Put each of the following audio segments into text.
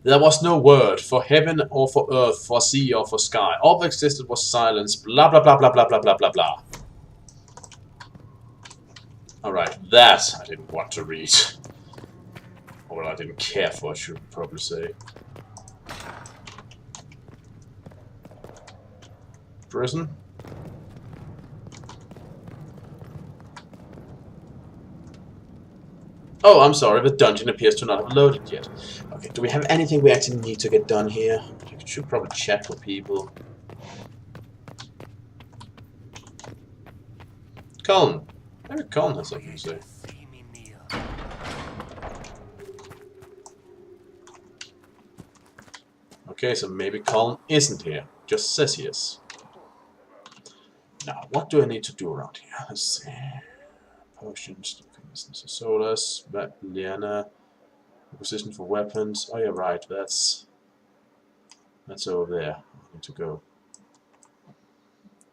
There was no word for heaven or for earth, for sea or for sky. All that existed was silence. Blah blah blah blah blah blah blah blah blah. Alright, that I didn't want to read. Or well, I didn't care for, I should probably say. Prison? Oh, I'm sorry, the dungeon appears to not have loaded yet. Okay, do we have anything we actually need to get done here? I should probably chat with people. Colin. Maybe Colin has something to say. Okay, so maybe Colin isn't here. Just says he is. Now, what do I need to do around here? Let's see. Potions, Solas, Liana, Inquisition for weapons. Oh yeah, right. That's over there. I need to go.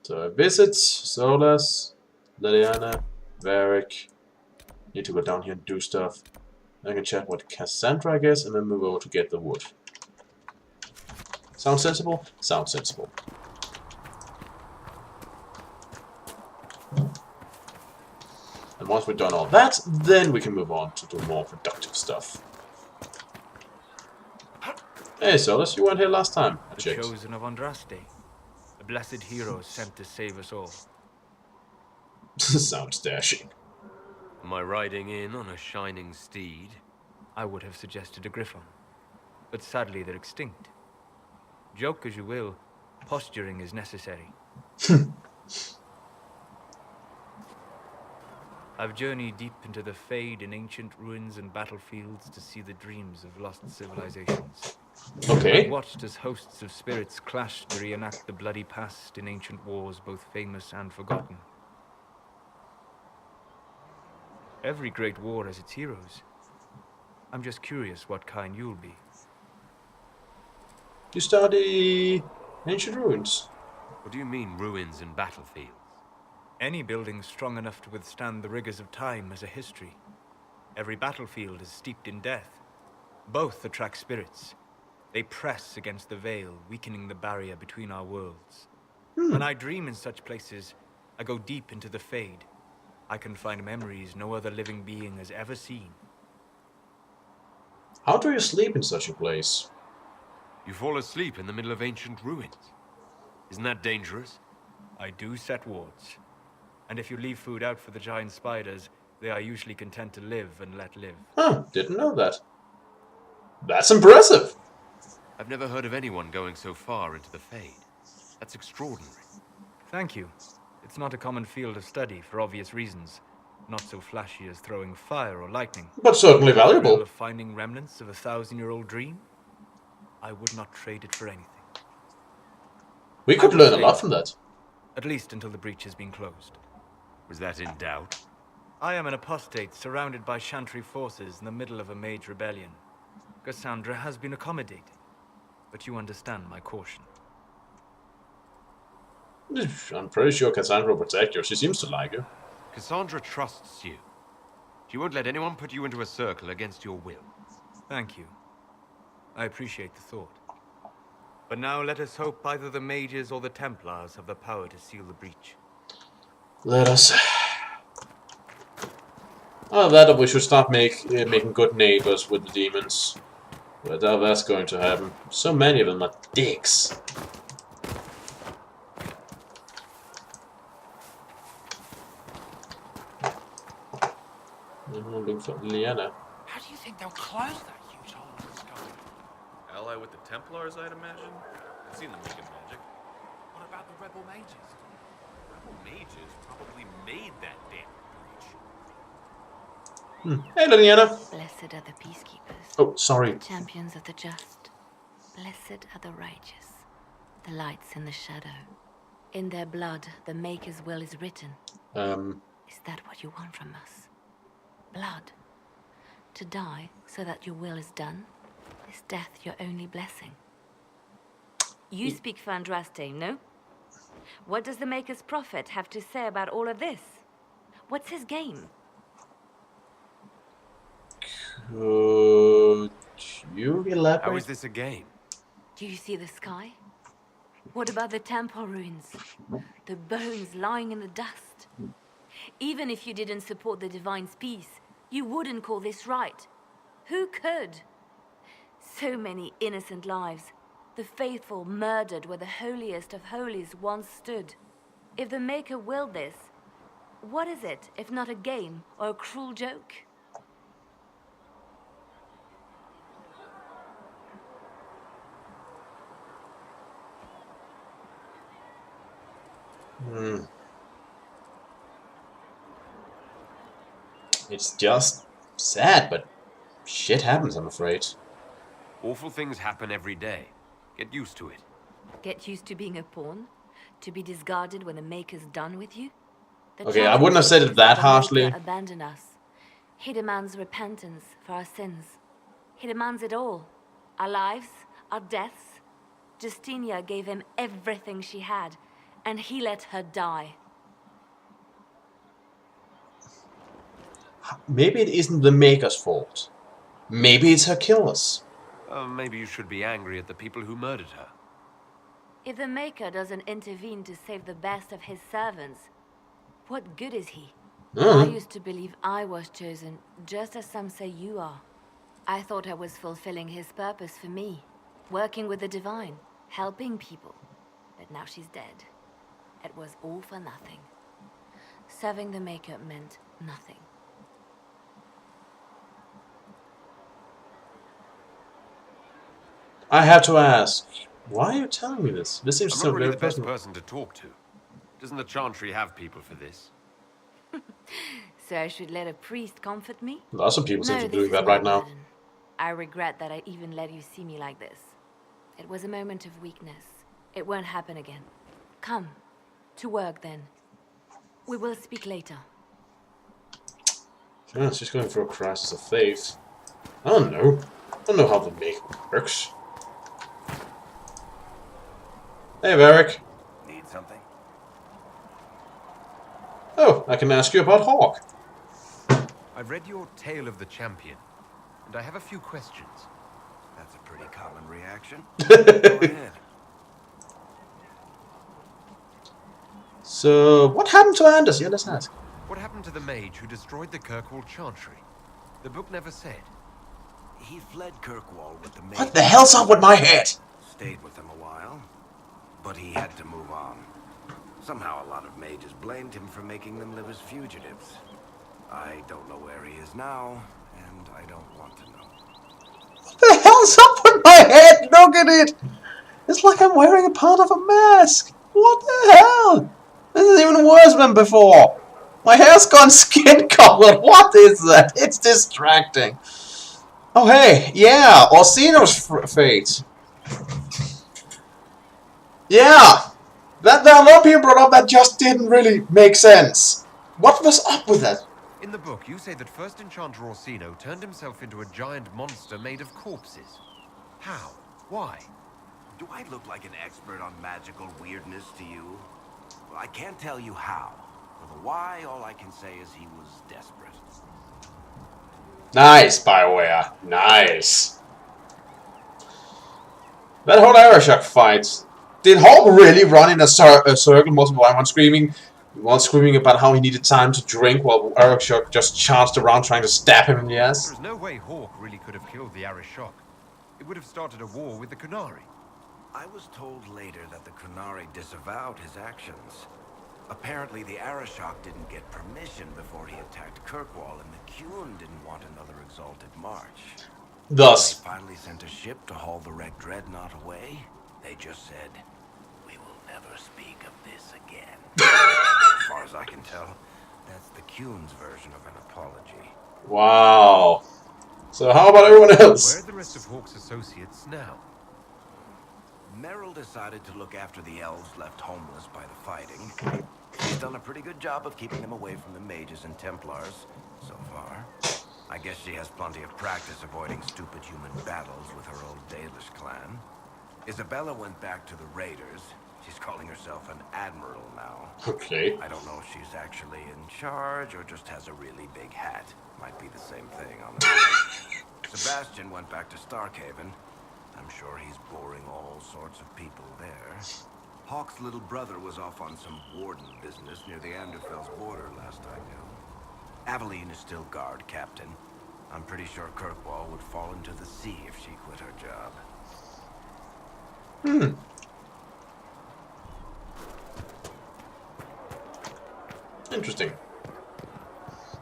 So I visit Solas, Liliana, Varric. Need to go down here and do stuff. I can chat with Cassandra, I guess, and then move over to get the wood. Sound sensible? Sounds sensible. And once we've done all that, then we can move on to do more productive stuff. Hey, Solus, you weren't here last time. I checked. The chosen of Andraste, a blessed hero sent to save us all. Sounds dashing. Am I riding in on a shining steed? I would have suggested a griffon, but sadly they're extinct. Joke as you will, posturing is necessary. I've journeyed deep into the Fade in ancient ruins and battlefields to see the dreams of lost civilizations. Okay. I've watched as hosts of spirits clashed to reenact the bloody past in ancient wars both famous and forgotten. Every great war has its heroes. I'm just curious what kind you'll be. You study ancient ruins. What do you mean, ruins and battlefields? Any building strong enough to withstand the rigors of time has a history. Every battlefield is steeped in death. Both attract spirits. They press against the veil, weakening the barrier between our worlds. When I dream in such places, I go deep into the Fade. I can find memories no other living being has ever seen. How do you sleep in such a place? You fall asleep in the middle of ancient ruins. Isn't that dangerous? I do set wards. And if you leave food out for the giant spiders, they are usually content to live and let live. Huh, didn't know that. That's impressive! I've never heard of anyone going so far into the Fade. That's extraordinary. Thank you. It's not a common field of study for obvious reasons. Not so flashy as throwing fire or lightning. But certainly The thrill valuable. of finding remnants of a 1,000-year-old dream? I would not trade it for anything. We could learn a lot from that. At least until the breach has been closed. Was that in doubt? I am an apostate surrounded by Chantry forces in the middle of a mage rebellion. Cassandra has been accommodating, but you understand my caution. I'm pretty sure Cassandra will protect you. She seems to like you. Cassandra trusts you. She won't let anyone put you into a circle against your will. Thank you. I appreciate the thought. But now let us hope either the mages or the Templars have the power to seal the breach. Let us. Oh, that we should start making good neighbors with the demons. But that's going to happen. So many of them are dicks. I'm looking for Liana. How do you think they'll close that huge hole in the sky? Ally with the Templars, I'd imagine. I've seen them making magic. What about the rebel mages? Rebel mages probably made that damn breach. Hey, Liana. Blessed are the peacekeepers. Oh, sorry. Champions of the just. Blessed are the righteous. The lights in the shadow. In their blood, the Maker's will is written. Is that what you want from us? Blood? To die so that your will is done? Is death your only blessing? You speak for Andraste, no? What does the Maker's prophet have to say about all of this? What's his game? Could you How elaborate? is this a game? Do you see the sky? What about the temple ruins? The bones lying in the dust? Even if you didn't support the Divine's peace, you wouldn't call this right. Who could? So many innocent lives. The faithful murdered where the holiest of holies once stood. If the Maker willed this, what is it if not a game or a cruel joke? It's just sad, but shit happens, I'm afraid. Awful things happen every day. Get used to it. Get used to being a pawn? To be discarded when the Maker's done with you? The Okay, I wouldn't have said it that the harshly. Maker abandoned us. He demands repentance for our sins. He demands it all. Our lives, our deaths. Justinia gave him everything she had, and he let her die. Maybe it isn't the Maker's fault. Maybe it's her killers. Maybe you should be angry at the people who murdered her. If the Maker doesn't intervene to save the best of his servants, what good is he? I used to believe I was chosen, just as some say you are. I thought I was fulfilling his purpose for me, working with the Divine, helping people. But now she's dead. It was all for nothing. Serving the Maker meant nothing. I have to ask, why are you telling me this? This seems I'm so not really very the best personal. person to talk to. Doesn't the Chantry have people for this? So I should let a priest comfort me? Lots of people seem No, to be this doing is that my right now. burden. I regret that I even let you see me like this. It was a moment of weakness. It won't happen again. Come. To work, then. We will speak later. Yeah, she's going through a crisis of faith. I don't know. I don't know how the Maker works. Hey, Varric. Need something? Oh, I can ask you about Hawk. I've read your Tale of the Champion, and I have a few questions. That's a pretty common reaction. Go ahead. So, what happened to Anders? Yeah, let's ask. What happened to the mage who destroyed the Kirkwall Chantry? The book never said. He fled Kirkwall with the mage. What the hell's up with my head? Stayed with them a while, but he had to move on. Somehow a lot of mages blamed him for making them live as fugitives. I don't know where he is now, and I don't want to know. What the hell's up with my head? Look at it! It's like I'm wearing a part of a mask. What the hell? This is even worse than before. My hair's gone skin colored. What is that? It's distracting. Oh hey, yeah, Orsino's fate. Yeah, that there are a lot of people brought up that just didn't really make sense. What was up with that? In the book, you say that first enchanter Orsino turned himself into a giant monster made of corpses. How? Why? Do I look like an expert on magical weirdness to you? Well, I can't tell you how. For the why, all I can say is he was desperate. Nice, BioWare. Nice. That whole Arashok fight. Did Hawk really run in a circle multiple times, one screaming about how he needed time to drink while Arashok just charged around trying to stab him in the ass? There's no way Hawk really could have killed the Arishok. It would have started a war with the Kunari. I was told later that the Kunari disavowed his actions. Apparently the Arishok didn't get permission before he attacked Kirkwall, and the Qun didn't want another exalted march. Thus, They finally sent a ship to haul the wrecked dreadnought away. They just said, "We will never speak of this again." As far as I can tell, that's the Qun's version of an apology. wow. So how about everyone Where else? are the rest of Hawk's associates now? Merrill decided to look after the elves left homeless by the fighting. She's done a pretty good job of keeping them away from the mages and Templars, so far. I guess she has plenty of practice avoiding stupid human battles with her old Dalish clan. Isabella went back to the Raiders. She's calling herself an admiral now. Okay. I don't know if she's actually in charge or just has a really big hat. Might be the same thing, honestly. Sebastian went back to Starkhaven. I'm sure he's boring all sorts of people there. Hawk's little brother was off on some warden business near the Anderfell's border last I knew. Aveline is still guard captain. I'm pretty sure Kirkwall would fall into the sea if she quit her job. Interesting.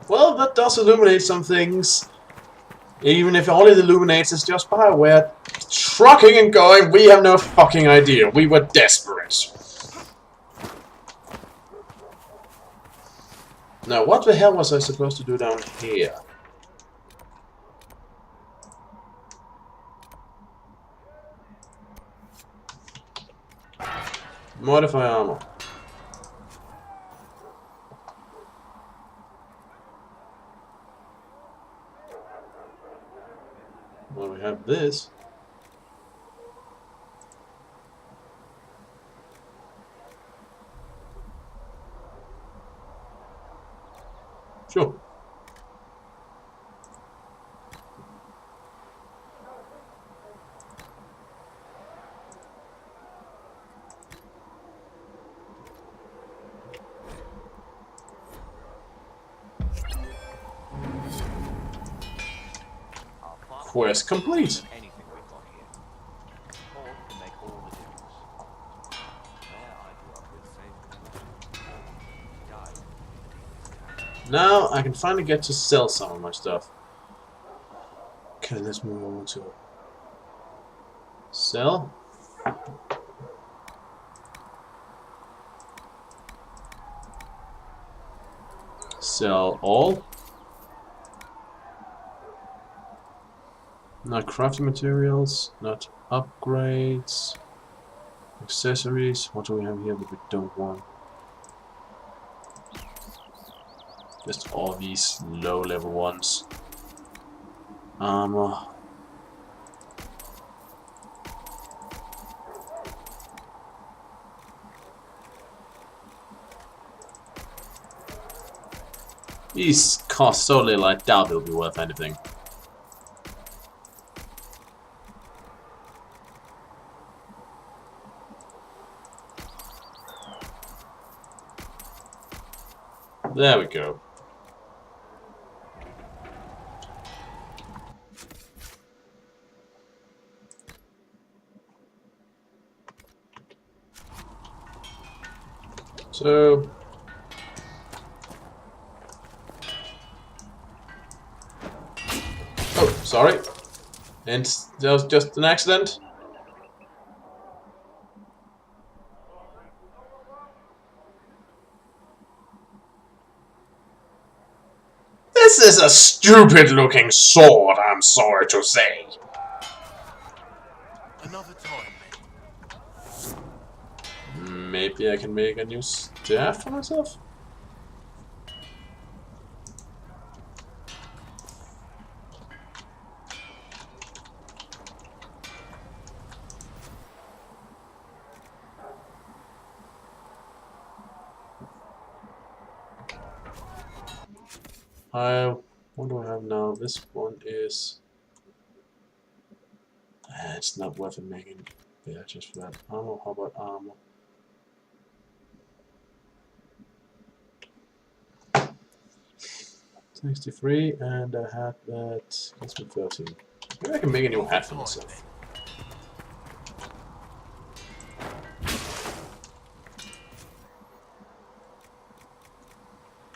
Well, that does illuminate some things. Even if all it illuminates is just Bioware trucking and going, we have no fucking idea. We were desperate. Now, what the hell was I supposed to do down here? Modify armor. Well, we have this. Sure. Quest complete. Anything we've got here. Or can make all the difference. Where I grew up with saved died. Now I can finally get to sell some of my stuff. Okay, let's move on to sell. Sell all. Not crafting materials, not upgrades, accessories. What do we have here that we don't want? Just all these low level ones. Armor. These cost so little, I doubt they'll be worth anything. There we go. So oh, sorry. And that was just an accident. This is a stupid looking sword, I'm sorry to say. Another time, Maybe I can make a new staff for myself? What do I have now? This one is... it's not worth it making badges for that. Armor, how about armor? $63, and a hat that gets me 13. Maybe I can make a new hat for myself.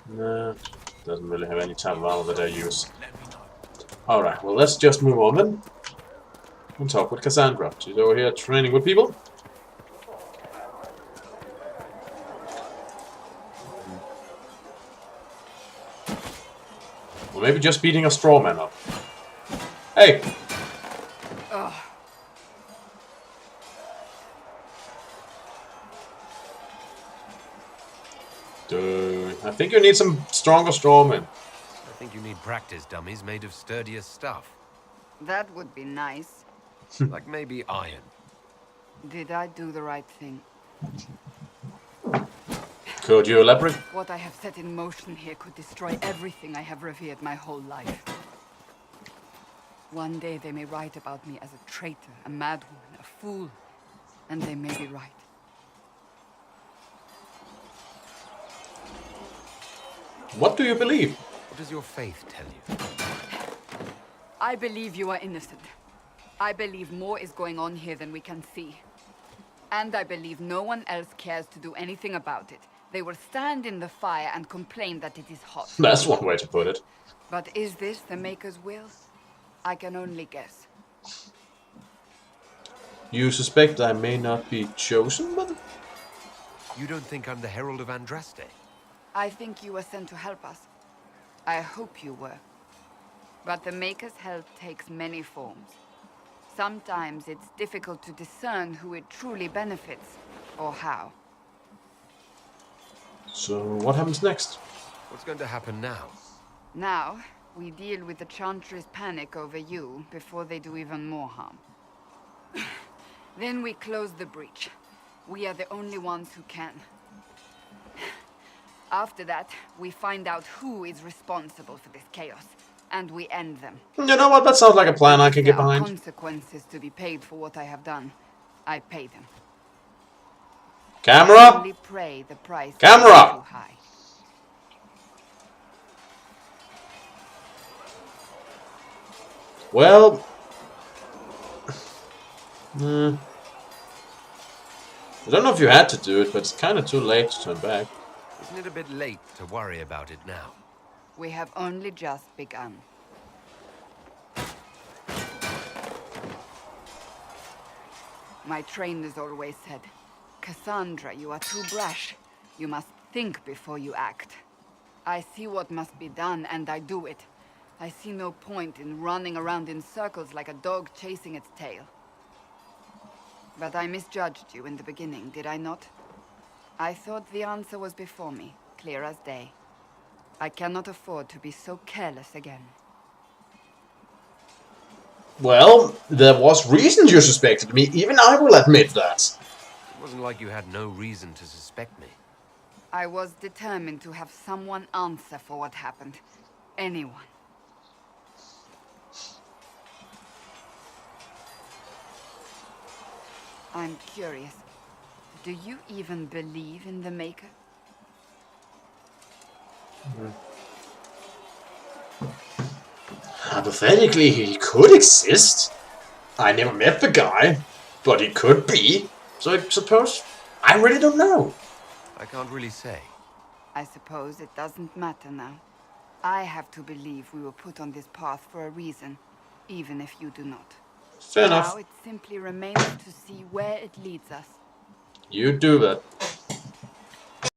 Nah, doesn't really have any type of armor that I use. Alright, well let's just move on then. And talk with Cassandra. She's over here training with people. Or maybe just beating a straw man up. Hey! Dude, I think you need some stronger strawmen. I think you need practice dummies made of sturdier stuff. That would be nice. Like maybe iron. Did I do the right thing? Could you elaborate? What I have set in motion here could destroy everything I have revered my whole life. One day they may write about me as a traitor, a madwoman, a fool. And they may be right. What do you believe? What does your faith tell you? I believe you are innocent. I believe more is going on here than we can see. And I believe no one else cares to do anything about it. They will stand in the fire and complain that it is hot. That's one way to put it. But is this the Maker's will? I can only guess. You suspect I may not be chosen, Mother? You don't think I'm the Herald of Andraste? I think you were sent to help us. I hope you were. But the Maker's help takes many forms. Sometimes it's difficult to discern who it truly benefits, or how. So, what happens next? What's going to happen now? Now, we deal with the Chantry's panic over you before they do even more harm. Then we close the breach. We are the only ones who can. After that, we find out who is responsible for this chaos, and we end them. You know what? That sounds like a plan I can get There are behind. consequences to be paid for what I have done. I pay them. I Camera! only pray the price Camera! is too high. Well... I don't know if you had to do it, but it's kind of too late to turn back. Isn't it a bit late to worry about it now? We have only just begun. My trainers always said, Cassandra, you are too brash. You must think before you act. I see what must be done, and I do it. I see no point in running around in circles like a dog chasing its tail. But I misjudged you in the beginning, did I not? I thought the answer was before me, clear as day. I cannot afford to be so careless again. Well, there was reason you suspected me. Even I will admit that. It wasn't like you had no reason to suspect me. I was determined to have someone answer for what happened. Anyone. I'm curious. Do you even believe in the Maker? Hypothetically, he could exist. I never met the guy, but he could be. So I suppose I really don't know. I can't really say. I suppose it doesn't matter now. I have to believe we were put on this path for a reason, even if you do not. Fair enough. Now it simply remains to see where it leads us. You do that.